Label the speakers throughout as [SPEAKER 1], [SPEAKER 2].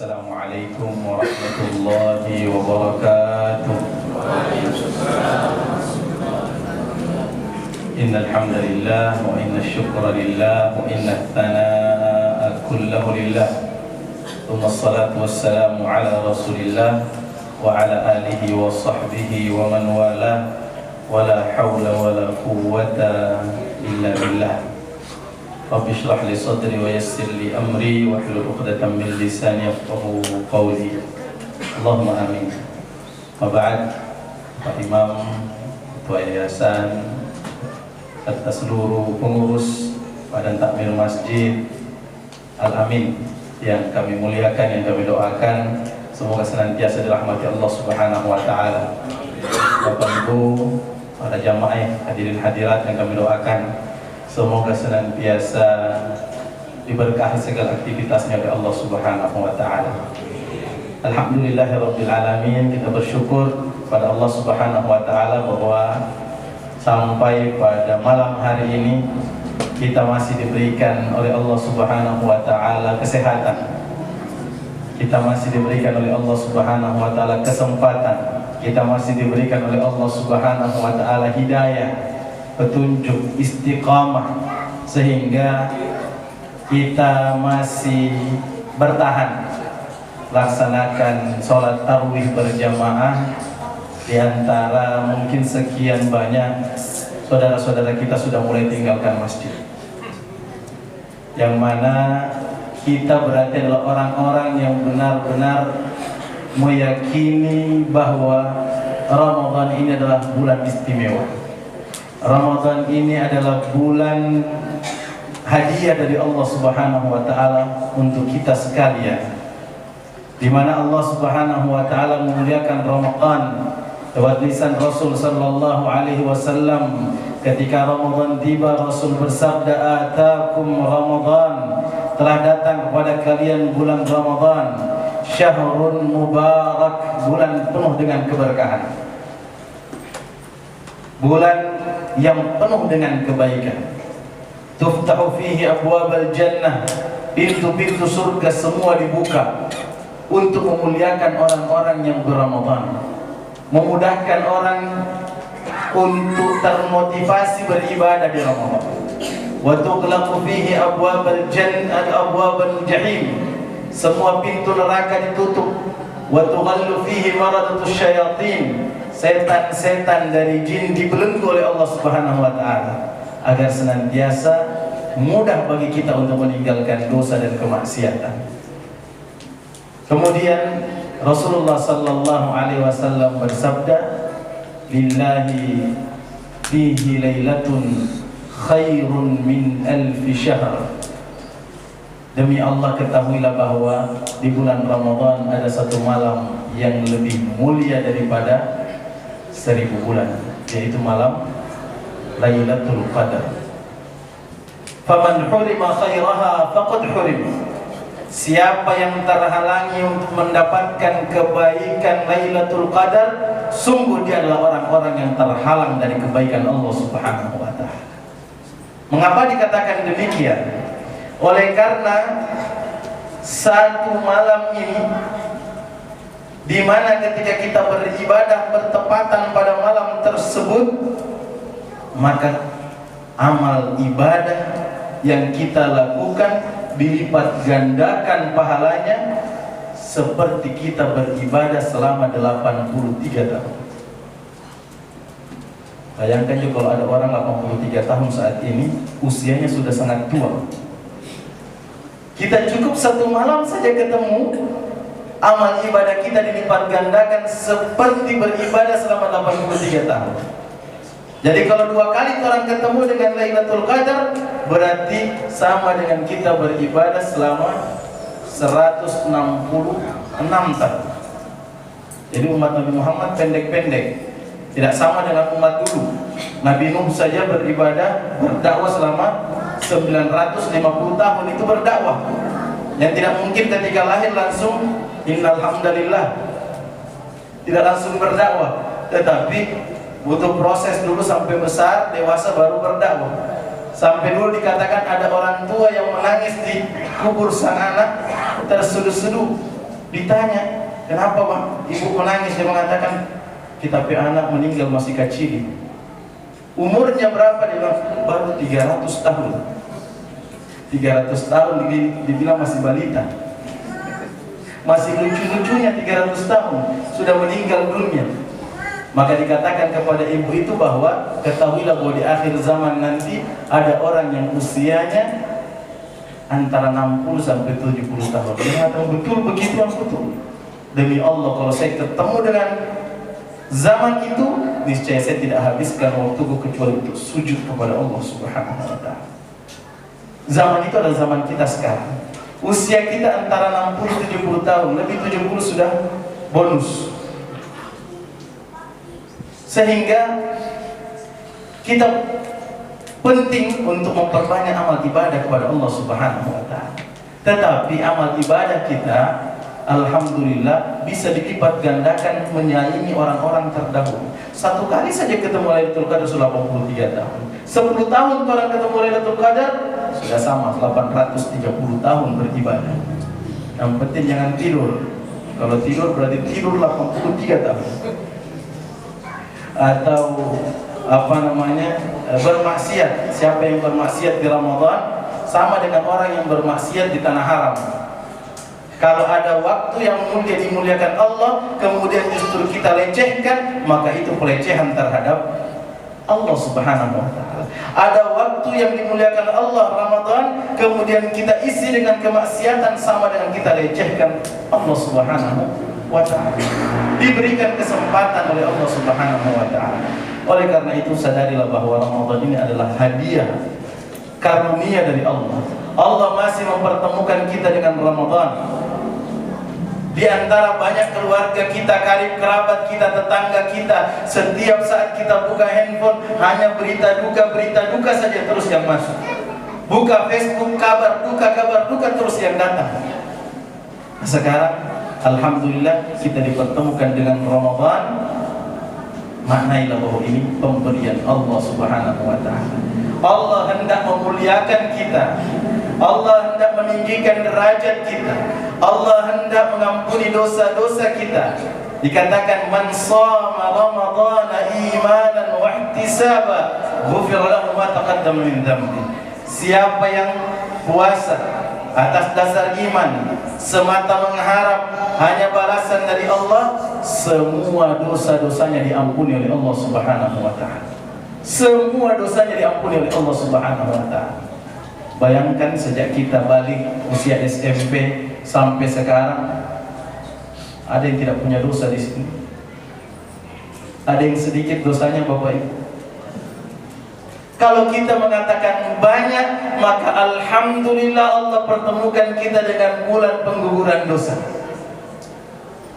[SPEAKER 1] Assalamualaikum warahmatullahi wabarakatuh. Innal hamdalillah wa innash syukra lillah wa innat thanaa kullahu lillah. Thumma assalatu wassalamu ala Rasulillah wa ala alihi wa sahbihi wa man walah. Wala hawla wala quwwata illa billah. Rabbi shrah li sadri wa yassir li amri wa hlul 'uqdatam min lisani yafqahu qawli. Allahumma amin. Wa ba'd. Pak Imam, Ketua Yayasan, serta seluruh pengurus Badan Takmir Masjid Al-Amin yang kami muliakan, yang kami doakan semoga senantiasa dirahmati Allah Subhanahu wa taala. Bapak Ibu, para jamaah hadirin hadirat yang kami doakan semoga senantiasa diberkahi segala aktivitasnya oleh Allah Subhanahu wa taala. Alhamdulillahirabbil alamin, kita bersyukur pada Allah Subhanahu wa taala bahwa sampai pada malam hari ini kita masih diberikan oleh Allah Subhanahu wa taala kesehatan. Kita masih diberikan oleh Allah Subhanahu wa taala kesempatan. Kita masih diberikan oleh Allah Subhanahu wa taala hidayah, petunjuk, istiqamah, sehingga kita masih bertahan laksanakan sholat tarawih berjamaah di antara mungkin sekian banyak saudara-saudara kita sudah mulai tinggalkan masjid, yang mana kita berarti adalah orang-orang yang benar-benar meyakini bahwa Ramadan ini adalah bulan istimewa. Ramadan ini adalah bulan hadiah dari Allah Subhanahu wa taala untuk kita sekalian, di mana Allah Subhanahu wa taala memuliakan Ramadan lewat lisan Rasul sallallahu alaihi wasallam. Ketika Ramadan tiba, Rasul bersabda, "Atakum Ramadan," telah datang kepada kalian bulan Ramadan, syahrun mubarak, bulan penuh dengan keberkahan, bulan yang penuh dengan kebaikan. Tuftahu fihi abwabal jannah, pintu-pintu surga semua dibuka untuk memuliakan orang-orang yang beramadhan, memudahkan orang untuk termotivasi beribadah di Ramadan. Wa tughlaqu fihi abwabal jannah abwabal jahim, semua pintu neraka ditutup. Wa tughallu fihi maradatus syayatin, setan-setan dari jin dibelenggu oleh Allah Subhanahu wa taala agar senantiasa mudah bagi kita untuk meninggalkan dosa dan kemaksiatan. Kemudian Rasulullah sallallahu alaihi wasallam bersabda, "Lillahi fihi lailatun khairun min alfi syahr." Demi Allah, ketahuilah bahwa di bulan Ramadan ada satu malam yang lebih mulia daripada 1000 bulan, yaitu malam Lailatul Qadar. Faman hurima khairaha faqad hurim. Siapa yang terhalangi untuk mendapatkan kebaikan Lailatul Qadar, sungguh dia adalah orang-orang yang terhalang dari kebaikan Allah Subhanahu wa taala. Mengapa dikatakan demikian? Oleh karena satu malam ini, di mana ketika kita beribadah bertepatan pada malam tersebut, maka amal ibadah yang kita lakukan dilipat gandakan pahalanya seperti kita beribadah selama 83 tahun. Bayangkan juga kalau ada orang 83 tahun saat ini, usianya sudah sangat tua. Kita cukup satu malam saja ketemu, amal ibadah kita dilipat gandakan seperti beribadah selama 83 tahun. Jadi kalau 2 kali orang ketemu dengan Lailatul Qadar, berarti sama dengan kita beribadah selama 166 tahun. Jadi umat Nabi Muhammad pendek-pendek, tidak sama dengan umat dulu. Nabi Nuh saja beribadah, berdakwah selama 950 tahun, itu berdakwah. Yang tidak mungkin ketika lahir langsung innal hamdalillah, tidak langsung berdakwah, tetapi butuh proses dulu sampai besar, dewasa baru berdakwah. Sampai dulu dikatakan ada orang tua yang menangis di kubur sang anak, terseduh-seduh Ditanya, kenapa Bang? Ibu menangis, dia mengatakan, kita anak meninggal masih kecil. Umurnya berapa? Dia bilang, baru 300 tahun. 300 tahun dibilang masih balita. Masih lucu-lucunya 300 tahun, sudah meninggal dunia. Maka dikatakan kepada ibu itu bahwa ketahuilah bahwa di akhir zaman nanti ada orang yang usianya antara 60 sampai 70 tahun. Dia mengatakan, betul begitu, betul. Demi Allah, kalau saya ketemu dengan zaman itu, niscaya saya tidak habiskan waktuku kecuali untuk sujud kepada Allah Subhanahu wa Ta'ala. Zaman itu adalah zaman kita sekarang. Usia kita antara 60-70 tahun, lebih 70 sudah bonus. Sehingga kita penting untuk memperbanyak amal ibadah kepada Allah Subhanahu wa Ta'ala. Tetapi amal ibadah kita, alhamdulillah, bisa dilipat gandakan menyaingi orang-orang terdahulu. Satu kali saja ketemu Lailatul Qadar sudah 83 tahun. 10 tahun orang ketemu Lailatul Qadar sudah sama 830 tahun beribadah. Yang penting jangan tidur. Kalau tidur berarti tidur 83 tahun. Atau bermaksiat. Siapa yang bermaksiat di Ramadan sama dengan orang yang bermaksiat di tanah haram. Kalau ada waktu yang mulia dimuliakan Allah, kemudian justru kita lecehkan, maka itu pelecehan terhadap Allah Subhanahu wa Ta'ala. Ada waktu yang dimuliakan Allah, Ramadan, kemudian kita isi dengan kemaksiatan, sama dengan kita lecehkan Allah Subhanahu wa Ta'ala. Diberikan kesempatan oleh Allah Subhanahu wa Ta'ala. Oleh karena itu sadarilah bahwa Ramadan ini adalah hadiah, karunia dari Allah. Allah masih mempertemukan kita dengan Ramadan. Di antara banyak keluarga kita, karib kerabat kita, tetangga kita, setiap saat kita buka handphone hanya berita duka saja terus yang masuk. Buka Facebook, kabar duka terus yang datang. Sekarang alhamdulillah kita dipertemukan dengan Ramadan. Maknailah bahwa ini pemberian Allah Subhanahu wa Ta'ala. Allah hendak memuliakan kita. Allah hendak meninggikan derajat kita. Allah hendak mengampuni dosa-dosa kita. Dikatakan man shama ramadhana imanan wa ihtisaba ghufira lahu ma taqaddama min dhanbi. Siapa yang puasa atas dasar iman, semata mengharap hanya balasan dari Allah, semua dosa-dosanya diampuni oleh Allah Subhanahu wa Ta'ala. Semua dosanya diampuni oleh Allah Subhanahu wa Ta'ala. Bayangkan sejak kita balik usia SMP sampai sekarang, ada yang tidak punya dosa di sini? Ada yang sedikit dosanya, Bapak Ibu? Kalau kita mengatakan banyak, maka alhamdulillah Allah pertemukan kita dengan bulan pengguguran dosa.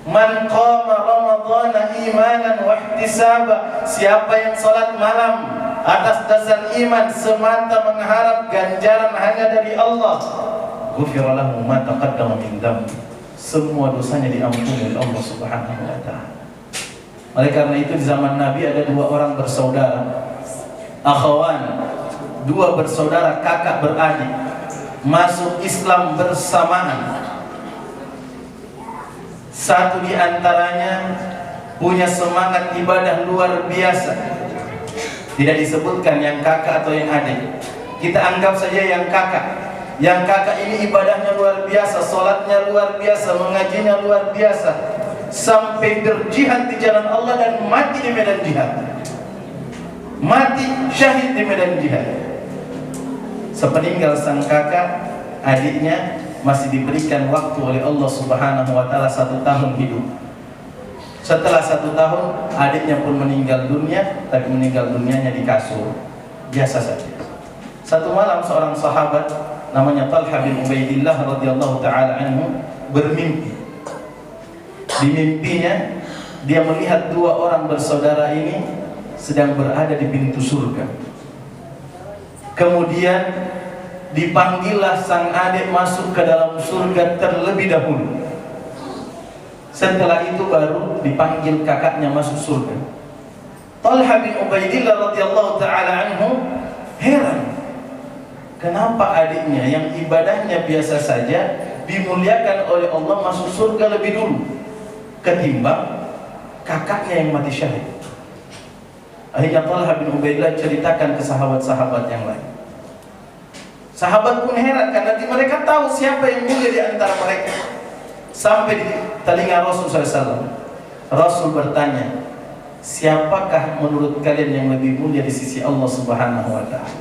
[SPEAKER 1] Man qama ramadhana imanan wa ihtisaba, siapa yang salat malam atas dasar iman, semata mengharap ganjaran hanya dari Allah, ghufira lahu ma taqaddama min dhanbi, semua dosanya diampuni oleh Allah Subhanahu wa Ta'ala. Oleh karena itu di zaman Nabi ada dua orang bersaudara, akhawan, dua bersaudara kakak beradik, masuk Islam bersamaan. Satu di antaranya punya semangat ibadah luar biasa. Tidak disebutkan yang kakak atau yang adik. Kita anggap saja yang kakak. Yang kakak ini ibadahnya luar biasa, sholatnya luar biasa, mengajinya luar biasa, sampai berjihad di jalan Allah dan mati di medan jihad. Mati syahid di medan jihad. Sepeninggal sang kakak, adiknya masih diberikan waktu oleh Allah Subhanahu wa Ta'ala 1 tahun hidup. Setelah 1 tahun, adiknya pun meninggal dunia, tapi meninggal dunianya di kasur, biasa saja. Satu malam seorang sahabat namanya Talha bin Ubaidillah radhiyallahu ta'ala anhu bermimpi. Di mimpinya dia melihat dua orang bersaudara ini sedang berada di pintu surga. Kemudian dipanggillah sang adik masuk ke dalam surga terlebih dahulu. Setelah itu baru dipanggil kakaknya masuk surga. Talha bin Ubaidillah radhiyallahu ta'ala anhu heran, kenapa adiknya yang ibadahnya biasa saja dimuliakan oleh Allah masuk surga lebih dulu ketimbang kakaknya yang mati syahid. Akhirnya Talha bin Ubaidillah ceritakan ke sahabat-sahabat yang lain. Sahabat pun heran karena mereka tahu siapa yang mulia di antara mereka. Sampai di telinga Rasul SAW, Rasul bertanya, siapakah menurut kalian yang lebih mulia di sisi Allah Subhanahu wa Ta'ala?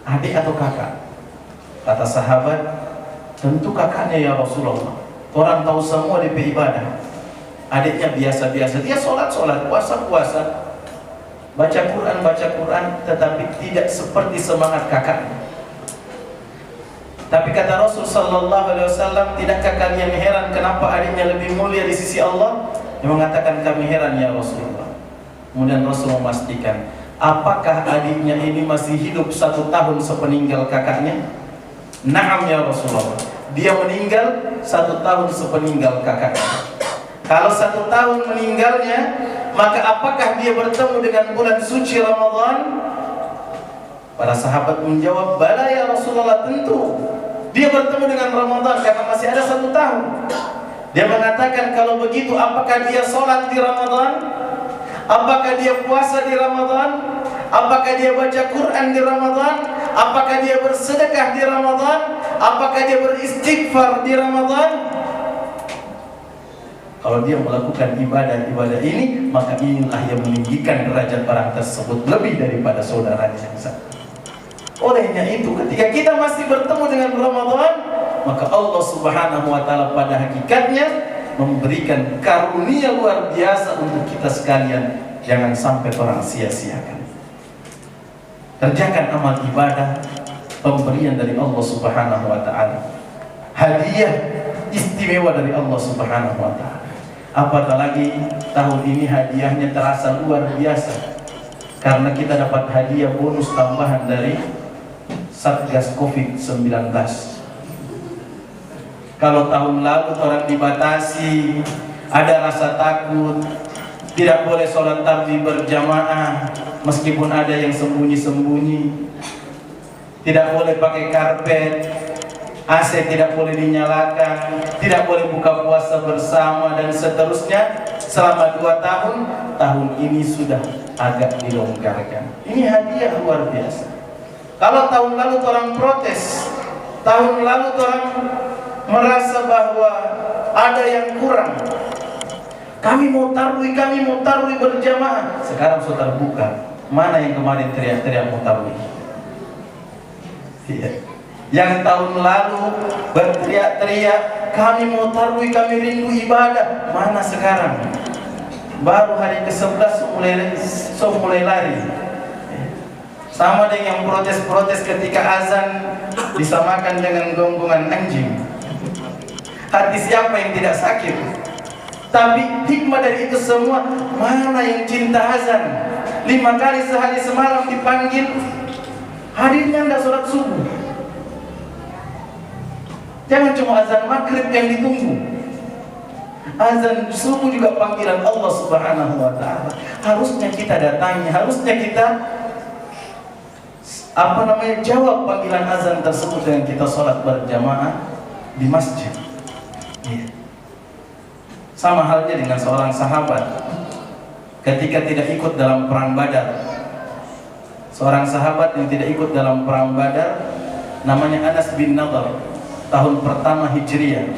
[SPEAKER 1] Adik atau kakak? Kata sahabat, tentu kakaknya ya Rasulullah. Orang tahu semua dia beribadah. Adiknya biasa-biasa, dia sholat-sholat, puasa-puasa, baca Quran, tetapi tidak seperti semangat kakaknya. Tapi kata Rasul sallallahu alaihi wasallam, tidakkah kalian heran kenapa adiknya lebih mulia di sisi Allah? Dia mengatakan, kami heran ya Rasulullah. Kemudian Rasul memastikan, apakah adiknya ini masih hidup 1 tahun sepeninggal kakaknya? Naam ya Rasulullah. Dia meninggal 1 tahun sepeninggal kakaknya. Kalau 1 tahun meninggalnya, maka apakah dia bertemu dengan bulan suci Ramadan? Para sahabat menjawab, bala ya Rasulullah, tentu dia bertemu dengan Ramadan karena masih ada 1 tahun. Dia mengatakan, kalau begitu apakah dia sholat di Ramadan? Apakah dia puasa di Ramadan? Apakah dia baca Quran di Ramadan? Apakah dia bersedekah di Ramadan? Apakah dia beristighfar di Ramadan? Kalau dia melakukan ibadah-ibadah ini, maka inilah yang meninggikan derajat orang tersebut lebih daripada saudaranya yang satu. Olehnya itu, ketika kita masih bertemu dengan Ramadan, maka Allah Subhanahu wa Ta'ala pada hakikatnya memberikan karunia luar biasa untuk kita sekalian. Jangan sampai orang sia-siakan. Kerjakan amal ibadah, pemberian dari Allah Subhanahu wa Ta'ala, hadiah istimewa dari Allah Subhanahu wa Ta'ala. Apatah lagi tahun ini hadiahnya terasa luar biasa, karena kita dapat hadiah bonus tambahan dari Satgas COVID-19. Kalau tahun lalu orang dibatasi, ada rasa takut, tidak boleh sholat tarawih berjamaah, meskipun ada yang sembunyi-sembunyi, tidak boleh pakai karpet, AC tidak boleh dinyalakan, tidak boleh buka puasa bersama, dan seterusnya. Selama 2 tahun, tahun ini sudah agak dilonggarkan. Ini hadiah luar biasa. Kalau tahun lalu orang protes, tahun lalu orang merasa bahwa ada yang kurang, kami mau tarawih berjamaah. Sekarang sudah terbuka, mana yang kemarin teriak-teriak mau tarawih? Iya. Yang tahun lalu berteriak-teriak, kami mau tarawih, kami rindu ibadah, mana sekarang? Baru hari ke-11 mulai lari. Sama dengan yang protes-protes ketika azan disamakan dengan gonggongan anjing. Hati siapa yang tidak sakit? Tapi hikmah dari itu semua, mana yang cinta azan? 5 kali sehari semalam dipanggil, hadirnya tidak sholat subuh. Jangan cuma azan maghrib yang ditunggu, azan subuh juga panggilan Allah Subhanahu wa Ta'ala. Harusnya kita datangi, harusnya kita jawab panggilan azan tersebut dengan kita sholat berjamaah di masjid. Sama halnya dengan seorang sahabat ketika tidak ikut dalam perang Badar. Seorang sahabat yang tidak ikut dalam perang Badar namanya Anas bin Nadhr, tahun pertama Hijriah.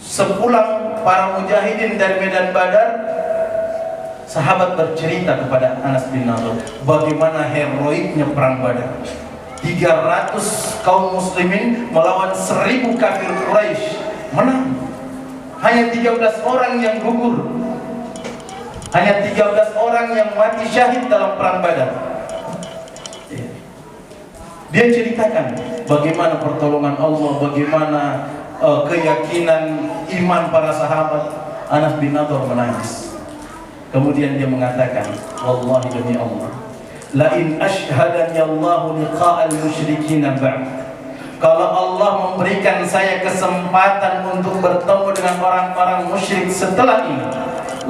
[SPEAKER 1] Sepulang para mujahidin dari medan Badar, sahabat bercerita kepada Anas bin Nadhr bagaimana heroiknya perang Badar. 300 kaum muslimin melawan 1000 kafir Quraisy, menang. Hanya 13 orang yang gugur, hanya 13 orang yang mati syahid dalam perang Badar. Dia ceritakan bagaimana pertolongan Allah, bagaimana keyakinan iman para sahabat. Anas bin Nadhr menangis. Kemudian dia mengatakan, wallahi demi Allah, la in ashhadani Allahu liqa'al musyrikin ba'd. Kalau Allah memberikan saya kesempatan untuk bertemu dengan orang-orang musyrik setelah ini,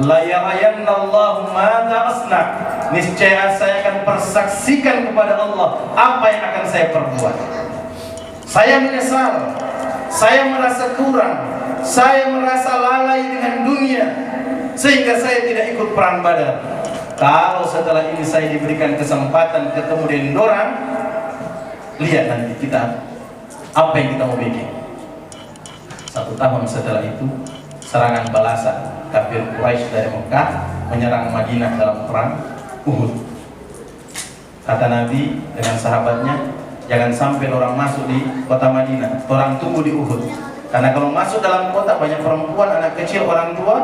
[SPEAKER 1] la yarayanna Allahu madza asna. Niscaya saya akan persaksikan kepada Allah apa yang akan saya perbuat. Saya menyesal saya merasa kurang, saya merasa lalai dengan dunia, sehingga saya tidak ikut perang Badar. Kalau setelah ini saya diberikan kesempatan ketemu dengan orang, lihat nanti kita apa yang kita mau bikin. 1 tahun setelah itu, serangan balasan kafir Quraisy dari Mekah menyerang Madinah dalam perang Uhud. Kata Nabi dengan sahabatnya, jangan sampai orang masuk di kota Madinah, orang tunggu di Uhud. Karena kalau masuk dalam kota banyak perempuan, anak kecil, orang tua,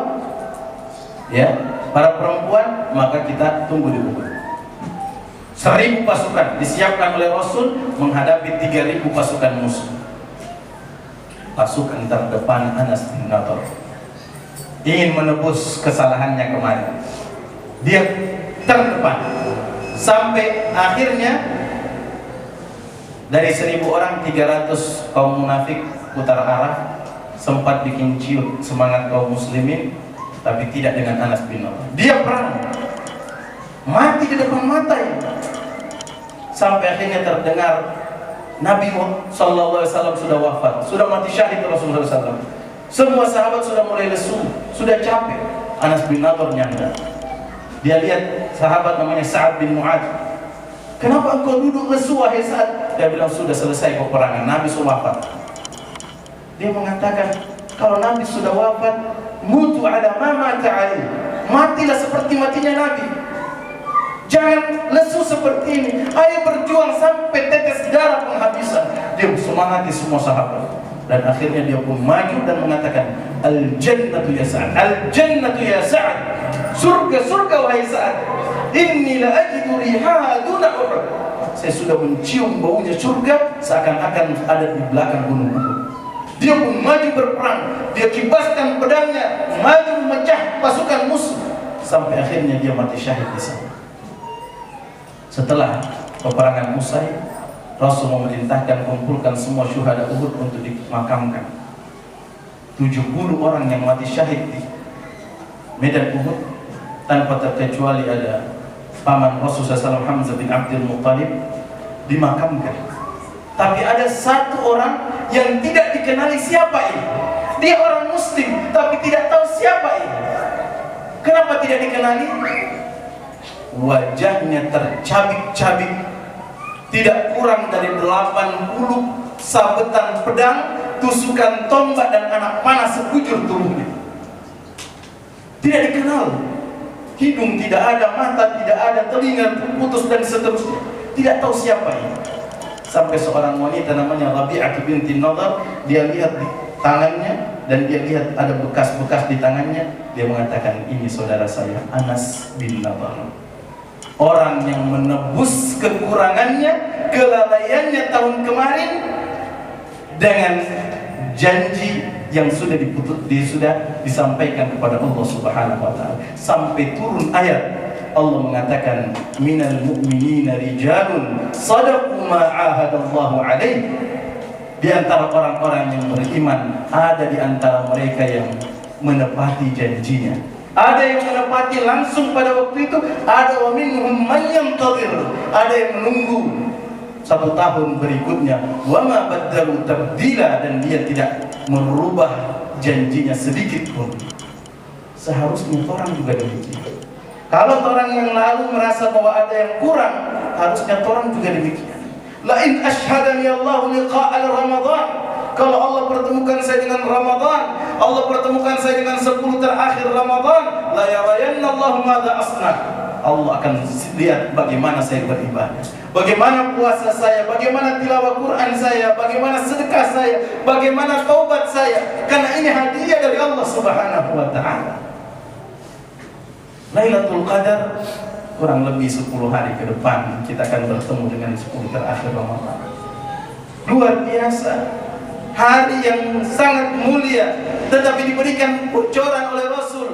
[SPEAKER 1] ya, para perempuan, maka kita tunggu di Uhud. 1000 pasukan disiapkan oleh Rasul menghadapi 3000 pasukan musuh. Pasukan terdepan Anas bin Nadhr ingin menebus kesalahannya kemarin. Dia terdepan sampai akhirnya dari 1000 orang 300 kaum munafik putar arah, sempat bikin ciut semangat kaum muslimin, tapi tidak dengan Anas bin Nadhr. Dia perang, mati di depan mata ya. Sampai akhirnya terdengar Nabi Sallallahu Alaihi Wasallam sudah wafat, sudah mati syahid Rasulullah SAW. Semua sahabat sudah mulai lesu, sudah capek. Anas bin Nadhr nyanda. Dia lihat sahabat namanya Sa'ad bin Mu'adz. Kenapa engkau duduk lesu wahai Sa'ad? Dia bilang sudah selesai peperangan, Nabi sudah wafat. Dia mengatakan kalau Nabi sudah wafat, mutu ala ma mata alaihi. Matilah seperti matinya Nabi. Jangan lesu seperti ini. Ayo berjuang sampai tetes darah penghabisan. Dia semangati semua sahabat. Dan akhirnya dia pun maju dan mengatakan, Al-jannatu ya Sa'ad, Al-jannatu ya Sa'ad. Surga, surga wahai Sa'ad. Inni la ajidu rihaha duna Uhud. Saya sudah mencium baunya surga seakan-akan ada di belakang gunung Uhud. Dia pun maju berperang. Dia kibaskan pedangnya, maju memecah pasukan musuh. Sampai akhirnya dia mati syahid di sana. Setelah peperangan usai, Rasul memerintahkan kumpulkan semua syuhada Uhud untuk dimakamkan. 70 orang yang mati syahid di medan Uhud, tanpa terkecuali ada paman Rasulullah SAW Hamzah bin Abdul Muttalib, dimakamkan. Tapi ada satu orang yang tidak dikenali siapa ini. Dia orang muslim tapi tidak tahu siapa ini. Kenapa tidak dikenali? Wajahnya tercabik-cabik, tidak kurang dari 80 sabetan pedang, tusukan tombak dan anak panah sekujur tubuhnya. Tidak dikenal. Hidung tidak ada, mata tidak ada, telinga putus dan seterusnya. Tidak tahu siapa ini. Sampai seorang wanita namanya Rabi'ah binti Nadhr, dia lihat di tangannya dan dia lihat ada bekas-bekas di tangannya. Dia mengatakan, ini saudara saya Anas bin Nadhr, orang yang menebus kekurangannya, kelalaiannya tahun kemarin dengan janji yang sudah disampaikan kepada Allah Subhanahu wa taala. Sampai turun ayat Allah mengatakan, minal mu'minina rijalun sadaqu ma ahadallahu alaihi. Di antara orang-orang yang beriman ada di antara mereka yang menepati janjinya. Ada yang menepati langsung pada waktu itu, ada wa minhum man yantazir, ada yang menunggu 1 tahun berikutnya, wa ma baddalu tabdila, dan dia tidak merubah janjinya sedikit pun. Seharusnya orang juga demikian. Kalau orang yang lalu merasa bahwa ada yang kurang, harusnya orang juga demikian. La in asyhadani Allahu liqa'a Ramadan, kalau Allah pertemukan saya dengan Ramadan, Allah pertemukan saya dengan 10 terakhir Ramadan, la yarayanna Allahu madza asna. Allah akan lihat bagaimana saya beribadah, bagaimana puasa saya, bagaimana tilawah Quran saya, bagaimana sedekah saya, bagaimana taubat saya, karena ini hadiah dari Allah Subhanahu wa taala. Lailatul Qadar kurang lebih 10 hari ke depan kita akan bertemu dengan 10 terakhir Ramadan. Luar biasa, hari yang sangat mulia, tetapi diberikan bocoran oleh Rasul